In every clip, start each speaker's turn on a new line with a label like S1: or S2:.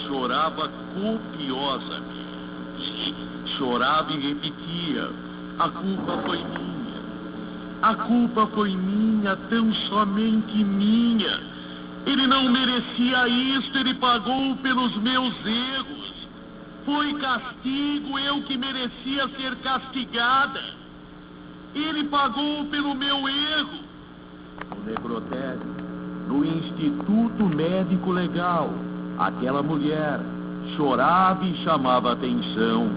S1: chorava copiosamente. Chorava e repetia: a culpa foi minha. A culpa foi minha, tão somente minha. Ele não merecia isto, ele pagou pelos meus erros. Foi castigo, eu que merecia ser castigada. Ele pagou pelo meu erro. No necrotério, no Instituto Médico Legal, aquela mulher chorava e chamava atenção.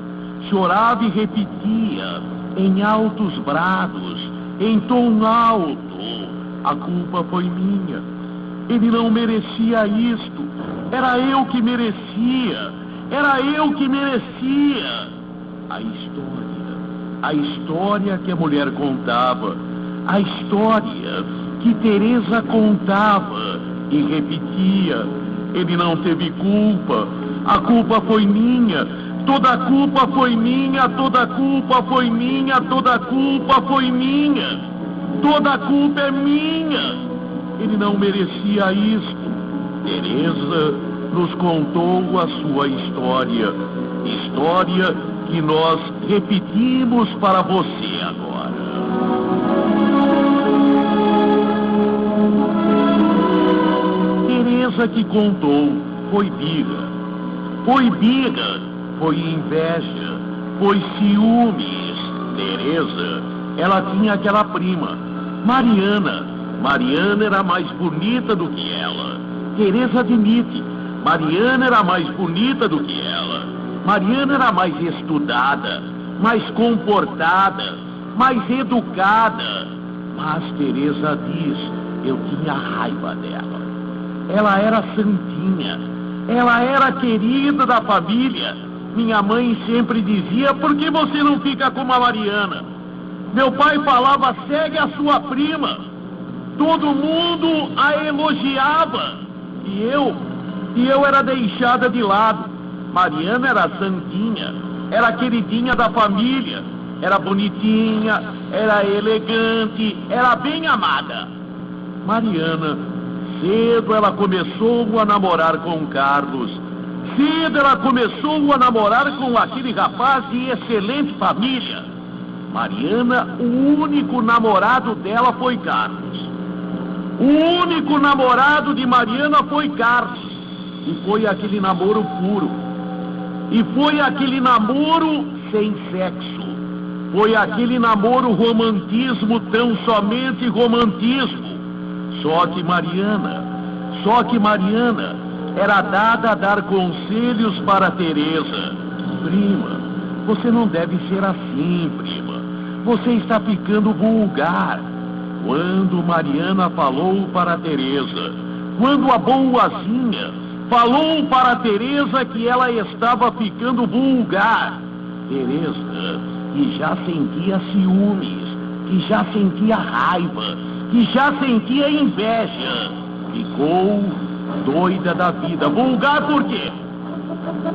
S1: Chorava e repetia, em altos brados, em tom alto: a culpa foi minha. Ele não merecia isto. Era eu que merecia. Era eu que merecia. A história que a mulher contava, a história que Teresa contava e repetia: ele não teve culpa. A culpa foi minha. Toda a culpa foi minha. Toda a culpa foi minha. Toda a culpa foi minha. Toda a culpa é minha. Ele não merecia isto. Teresa nos contou a sua história. História que nós repetimos para você agora. Teresa que contou foi birra. Foi birra, foi inveja, foi ciúmes. Teresa, ela tinha aquela prima, Mariana. Mariana era mais bonita do que ela. Teresa admite, Mariana era mais bonita do que ela. Mariana era mais estudada, mais comportada, mais educada. Mas Teresa diz: eu tinha raiva dela. Ela era santinha, ela era querida da família. Minha mãe sempre dizia: por que você não fica como a Mariana? Meu pai falava: segue a sua prima. Todo mundo a elogiava. E eu era deixada de lado. Mariana era santinha, era queridinha da família, era bonitinha, era elegante, era bem amada. Mariana, cedo ela começou a namorar com Carlos. Cedo ela começou a namorar com aquele rapaz de excelente família. Mariana, o único namorado dela foi Carlos. O único namorado de Mariana foi Carlos. E foi aquele namoro puro. E foi aquele namoro sem sexo. Foi aquele namoro romantismo, tão somente romantismo. Só que Mariana era dada a dar conselhos para Teresa. Prima, você não deve ser assim, prima. Você está ficando vulgar. Quando Mariana falou para Teresa, quando a boazinha falou para Teresa que ela estava ficando vulgar, Teresa, que já sentia ciúmes, que já sentia raiva, que já sentia inveja, ficou doida da vida. Vulgar por quê?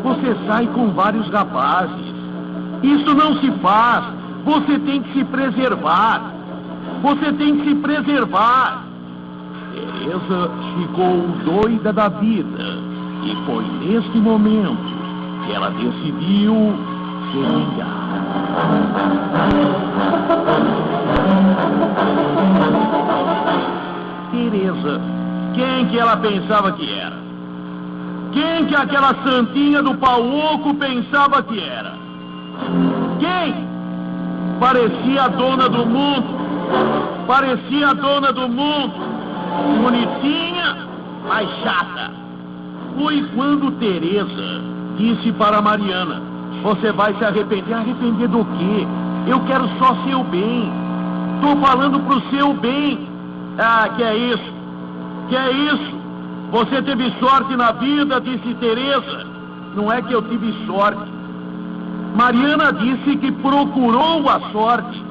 S1: Você sai com vários rapazes. Isso não se faz. Você tem que se preservar. Você tem que se preservar. Teresa ficou doida da vida. E foi nesse momento que ela decidiu se vingar. Teresa, quem que ela pensava que era? Quem que aquela santinha do pau oco pensava que era? Quem? Parecia a dona do mundo. Parecia a dona do mundo. Bonitinha, mas chata. Foi quando Teresa disse para Mariana: você vai se arrepender. Arrepender do quê? Eu quero só seu bem. Estou falando pro seu bem. Ah, que é isso? Que é isso? Você teve sorte na vida, disse Teresa. Não é que eu tive sorte. Mariana disse que procurou a sorte.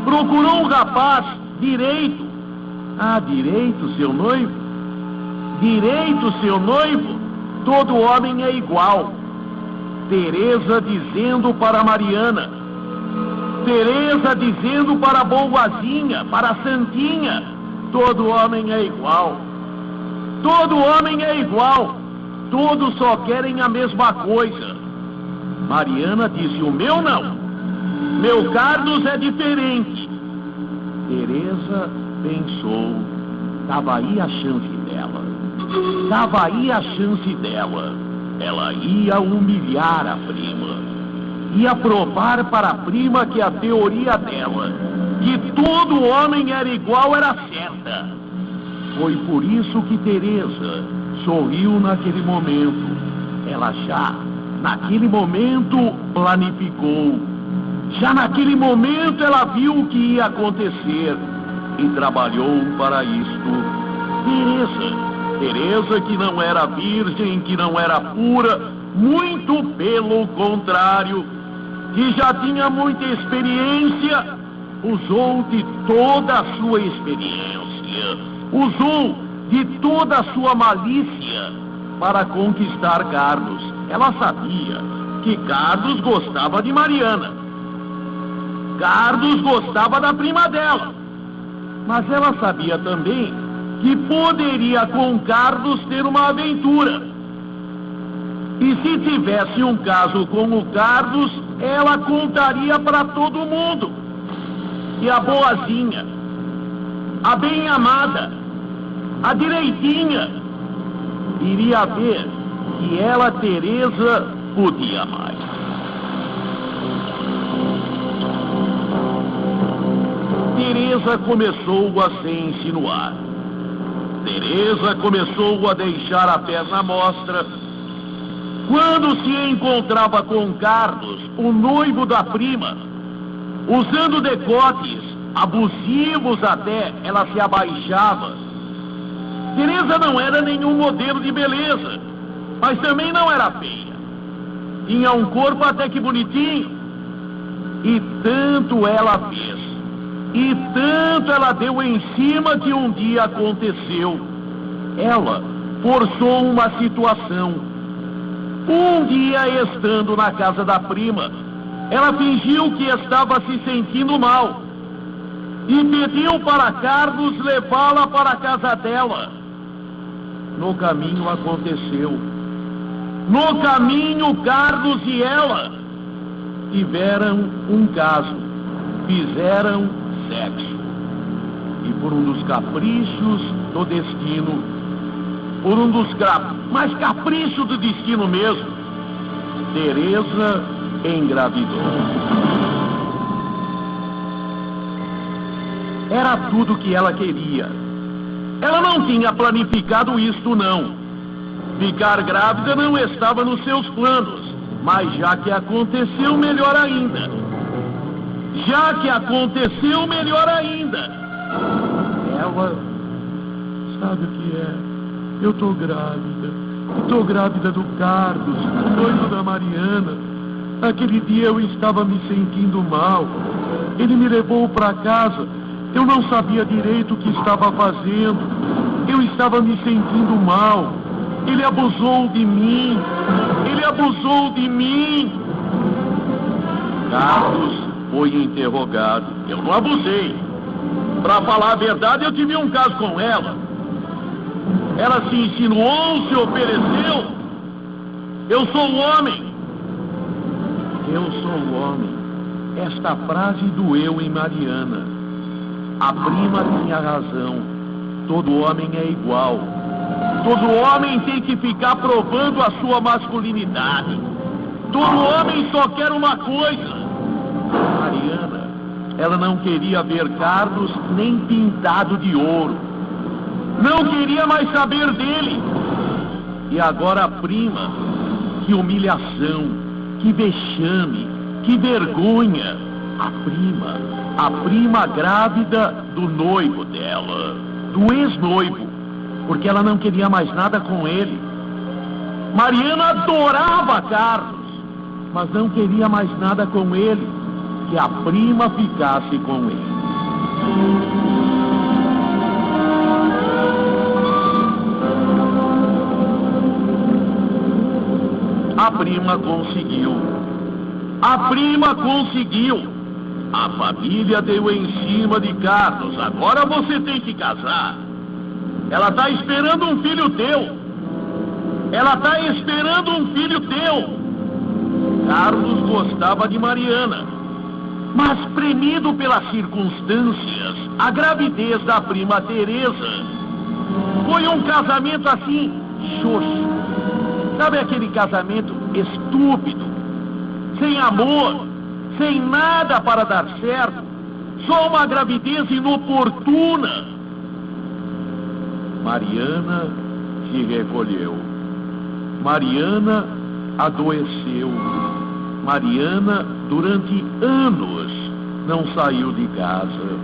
S1: Procurou um rapaz direito. Ah, direito, seu noivo? Direito, seu noivo? Todo homem é igual. Teresa dizendo para Mariana. Teresa dizendo para a boazinha, para a santinha. Todo homem é igual. Todo homem é igual. Todos só querem a mesma coisa. Mariana disse: o meu não. Meu Carlos é diferente. Teresa pensou: estava aí a chance dela. Estava aí a chance dela. Ela ia humilhar a prima. Ia provar para a prima que a teoria dela, que todo homem era igual, era certa. Foi por isso que Teresa sorriu naquele momento. Ela já, naquele momento, planificou. Já naquele momento ela viu o que ia acontecer e trabalhou para isto. Teresa que não era virgem, que não era pura, muito pelo contrário, que já tinha muita experiência, usou de toda a sua experiência, usou de toda a sua malícia para conquistar Carlos. Ela sabia que Carlos gostava de Mariana. Carlos gostava da prima dela. Mas ela sabia também que poderia com Carlos ter uma aventura. E se tivesse um caso com o Carlos, ela contaria para todo mundo. E a boazinha, a bem amada, a direitinha, iria ver que ela, Teresa, podia mais. Teresa começou a se insinuar. Teresa começou a deixar a perna à mostra. Quando se encontrava com Carlos, o noivo da prima, usando decotes abusivos até, ela se abaixava. Teresa não era nenhum modelo de beleza, mas também não era feia. Tinha um corpo até que bonitinho. E tanto ela fez, e tanto ela deu em cima, que um dia aconteceu. Ela forçou uma situação. Um dia, estando na casa da prima, ela fingiu que estava se sentindo mal e pediu para Carlos levá-la para a casa dela. No caminho aconteceu. No caminho, Carlos e ela tiveram um caso. Fizeram sexo. E por um dos caprichos do destino, por um dos mais caprichos do destino mesmo, Teresa engravidou. Era tudo o que ela queria. Ela não tinha planificado isto, não. Ficar grávida não estava nos seus planos, mas já que aconteceu, melhor ainda. Já que aconteceu, melhor ainda. Ela, sabe o que é? Eu tô grávida. Tô grávida do Carlos, noivo da Mariana. Aquele dia eu estava me sentindo mal. Ele me levou para casa. Eu não sabia direito o que estava fazendo. Eu estava me sentindo mal. Ele abusou de mim. Ele abusou de mim. Carlos foi interrogado. Eu não abusei. Para falar a verdade, eu tive um caso com ela. Ela se insinuou, se ofereceu. Eu sou o homem. Eu sou o homem. Esta frase doeu em Mariana. A prima tinha razão. Todo homem é igual. Todo homem tem que ficar provando a sua masculinidade. Todo homem só quer uma coisa. Mariana, ela não queria ver Carlos nem pintado de ouro. Não queria mais saber dele. E agora a prima, que humilhação, que vexame, que vergonha. A prima grávida do noivo dela, do ex-noivo, porque ela não queria mais nada com ele. Mariana adorava Carlos, mas não queria mais nada com ele, que a prima ficasse com ele. A prima conseguiu. A prima conseguiu. A família deu em cima de Carlos. Agora você tem que casar. Ela está esperando um filho teu. Ela está esperando um filho teu. Carlos gostava de Mariana, mas premido pelas circunstâncias, a gravidez da prima Teresa foi um casamento assim, xoxo. Sabe aquele casamento estúpido, sem amor, sem nada para dar certo, só uma gravidez inoportuna. Mariana se recolheu. Mariana adoeceu. Mariana, durante anos, não saiu de casa.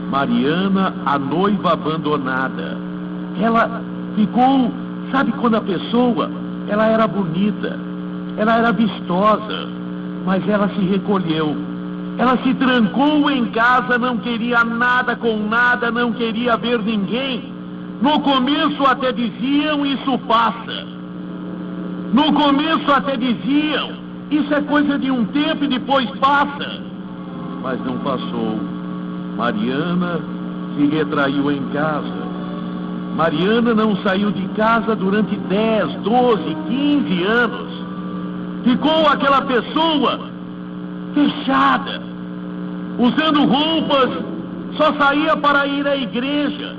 S1: Mariana, a noiva abandonada. Ela ficou, sabe quando a pessoa, ela era bonita, ela era vistosa, mas ela se recolheu. Ela se trancou em casa, não queria nada com nada, não queria ver ninguém. No começo até diziam, isso passa. No começo até diziam, isso é coisa de um tempo e depois passa. Mas não passou. Mariana se retraiu em casa. Mariana não saiu de casa durante 10, 12, 15 anos. Ficou aquela pessoa fechada, usando roupas, só saía para ir à igreja.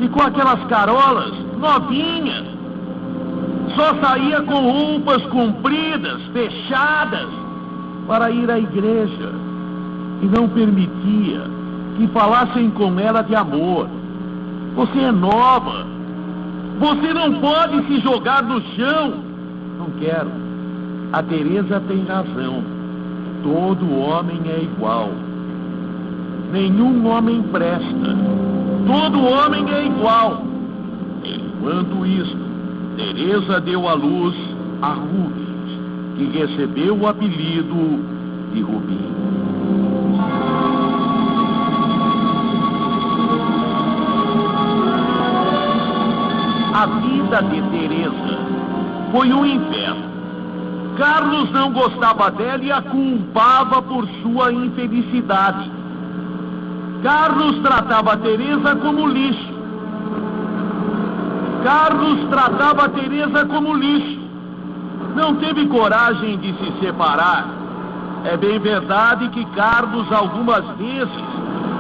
S1: Ficou aquelas carolas novinhas, só saía com roupas compridas, fechadas, para ir à igreja. E não permitia que falassem com ela de amor. Você é nova, você não pode se jogar no chão. Não quero. A Teresa tem razão. Todo homem é igual. Nenhum homem presta. Todo homem é igual. Enquanto isso, Teresa deu à luz a Rubens, que recebeu o apelido de Rubinho. A vida de Teresa foi um inferno. Carlos não gostava dela e a culpava por sua infelicidade. Carlos tratava a Teresa como lixo. Carlos tratava a Teresa como lixo. Não teve coragem de se separar. É bem verdade que Carlos algumas vezes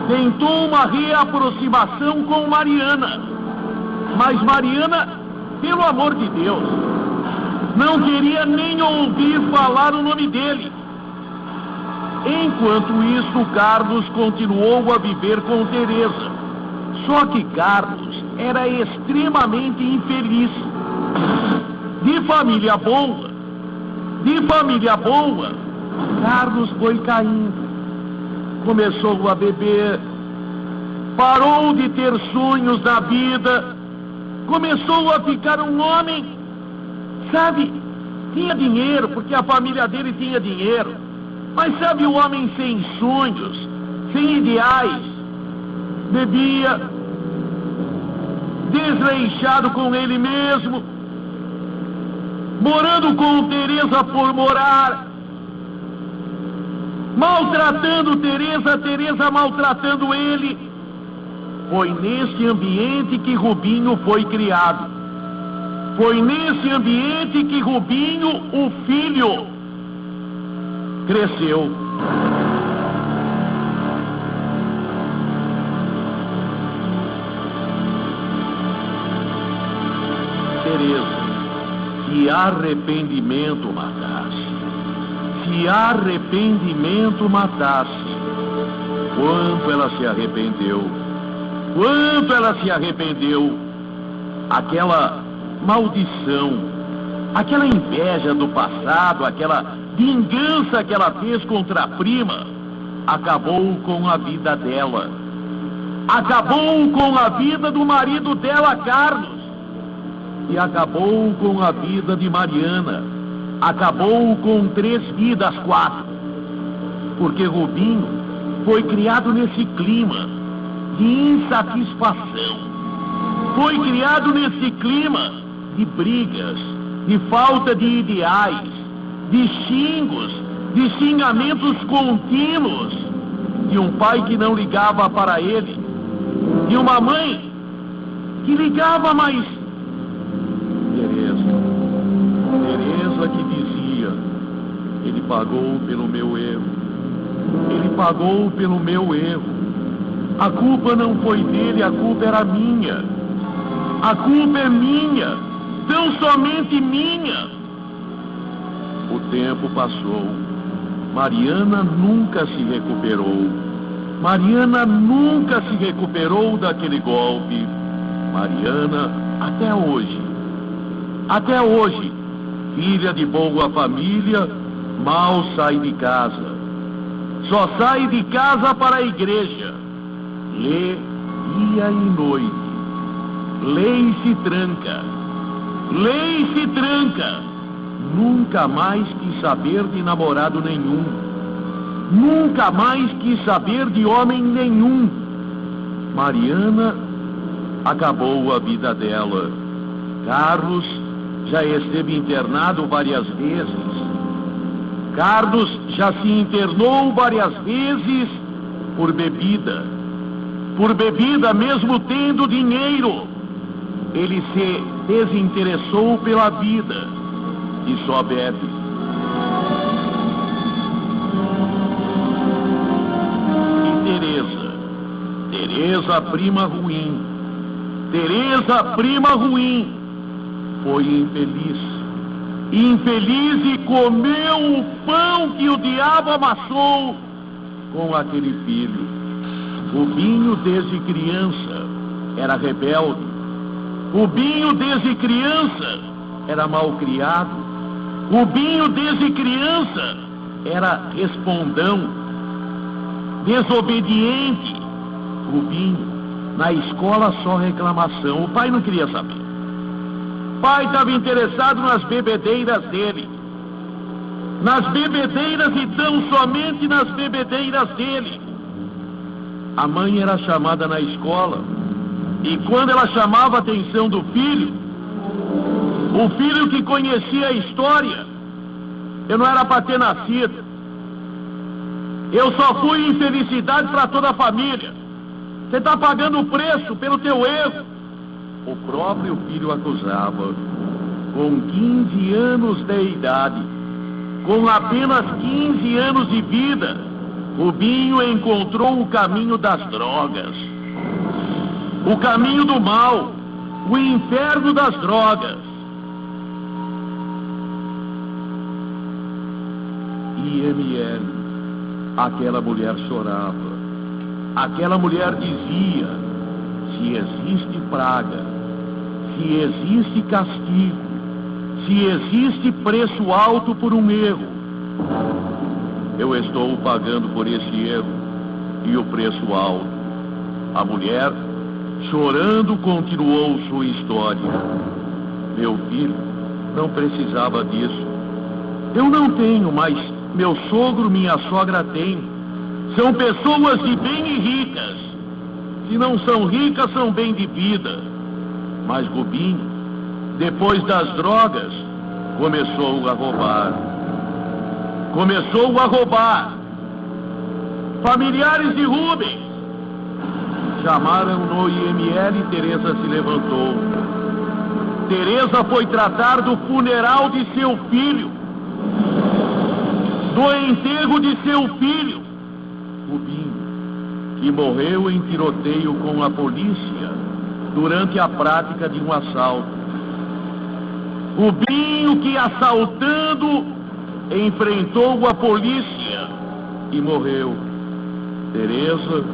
S1: tentou uma reaproximação com Mariana. Mas Mariana, pelo amor de Deus, não queria nem ouvir falar o nome dele. Enquanto isso, Carlos continuou a viver com Teresa. Só que Carlos era extremamente infeliz. De família boa, Carlos foi caindo. Começou a beber, parou de ter sonhos na vida, começou a ficar um homem, sabe, tinha dinheiro, porque a família dele tinha dinheiro, mas sabe o homem sem sonhos, sem ideais, bebia, desleixado com ele mesmo, morando com Teresa por morar, maltratando Teresa, Teresa maltratando ele. Foi nesse ambiente que Rubinho foi criado. Foi nesse ambiente que Rubinho, o filho, cresceu. Teresa, se arrependimento matasse, se arrependimento matasse, quanto ela se arrependeu, quanto ela se arrependeu. Aquela maldição, aquela inveja do passado, aquela vingança que ela fez contra a prima, acabou com a vida dela, acabou com a vida do marido dela, Carlos, e acabou com a vida de Mariana, acabou com 3 vidas, 4, porque Rubinho foi criado nesse clima de insatisfação, foi criado nesse clima de brigas, de falta de ideais, de xingos, de xingamentos contínuos, de um pai que não ligava para ele, de uma mãe que ligava, mas Teresa. Teresa que dizia: ele pagou pelo meu erro. Ele pagou pelo meu erro. A culpa não foi dele, a culpa era minha. A culpa é minha, tão somente minha. O tempo passou. Mariana nunca se recuperou. Mariana nunca se recuperou daquele golpe. Mariana, até hoje, filha de boa família, mal sai de casa. Só sai de casa para a igreja. Lê dia e noite. Lê e se tranca. Lê e se tranca. Nunca mais quis saber de namorado nenhum. Nunca mais quis saber de homem nenhum. Mariana acabou a vida dela. Carlos já esteve internado várias vezes. Carlos já se internou várias vezes por bebida. Por bebida, mesmo tendo dinheiro. Ele se desinteressou pela vida e só bebe. E Teresa, prima ruim. Teresa, prima ruim, foi infeliz. Infeliz e comeu o pão que o diabo amassou com aquele filho. Rubinho, desde criança, era rebelde. Rubinho, desde criança, era malcriado. Rubinho, desde criança, era respondão, desobediente. Rubinho, na escola só reclamação. O pai não queria saber. O pai estava interessado nas bebedeiras dele. Nas bebedeiras e tão somente nas bebedeiras dele. A mãe era chamada na escola. E quando ela chamava a atenção do filho, o filho que conhecia a história, eu não era para ter nascido. Eu só fui infelicidade para toda a família. Você está pagando o preço pelo teu erro. O próprio filho acusava. Com 15 anos de idade, com apenas 15 anos de vida, Rubinho encontrou o caminho das drogas. O caminho do mal, o inferno das drogas. IML, aquela mulher chorava. Aquela mulher dizia: se existe praga, se existe castigo, se existe preço alto por um erro, eu estou pagando por esse erro e o preço alto. A mulher, chorando, continuou sua história. Meu filho não precisava disso. Eu não tenho, mas meu sogro, minha sogra têm. São pessoas de bem e ricas. Se não são ricas, são bem de vida. Mas Rubinho, depois das drogas, começou a roubar. Começou a roubar. Familiares de Rubens chamaram no IML e Teresa se levantou. Teresa foi tratar do funeral de seu filho, do enterro de seu filho. Rubinho, que morreu em tiroteio com a polícia durante a prática de um assalto. Rubinho, que assaltando enfrentou a polícia e morreu. Teresa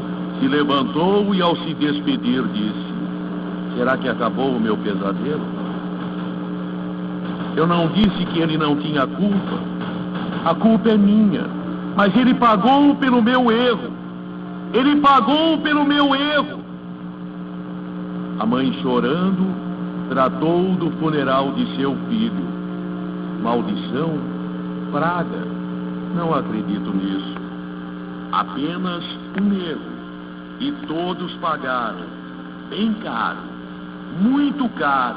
S1: se levantou e, ao se despedir, disse: será que acabou o meu pesadelo? Eu não disse que ele não tinha culpa. A culpa é minha. Mas ele pagou pelo meu erro. Ele pagou pelo meu erro. A mãe, chorando, tratou do funeral de seu filho. Maldição? Praga? Não acredito nisso. Apenas um erro. E todos pagaram. Bem caro. Muito caro.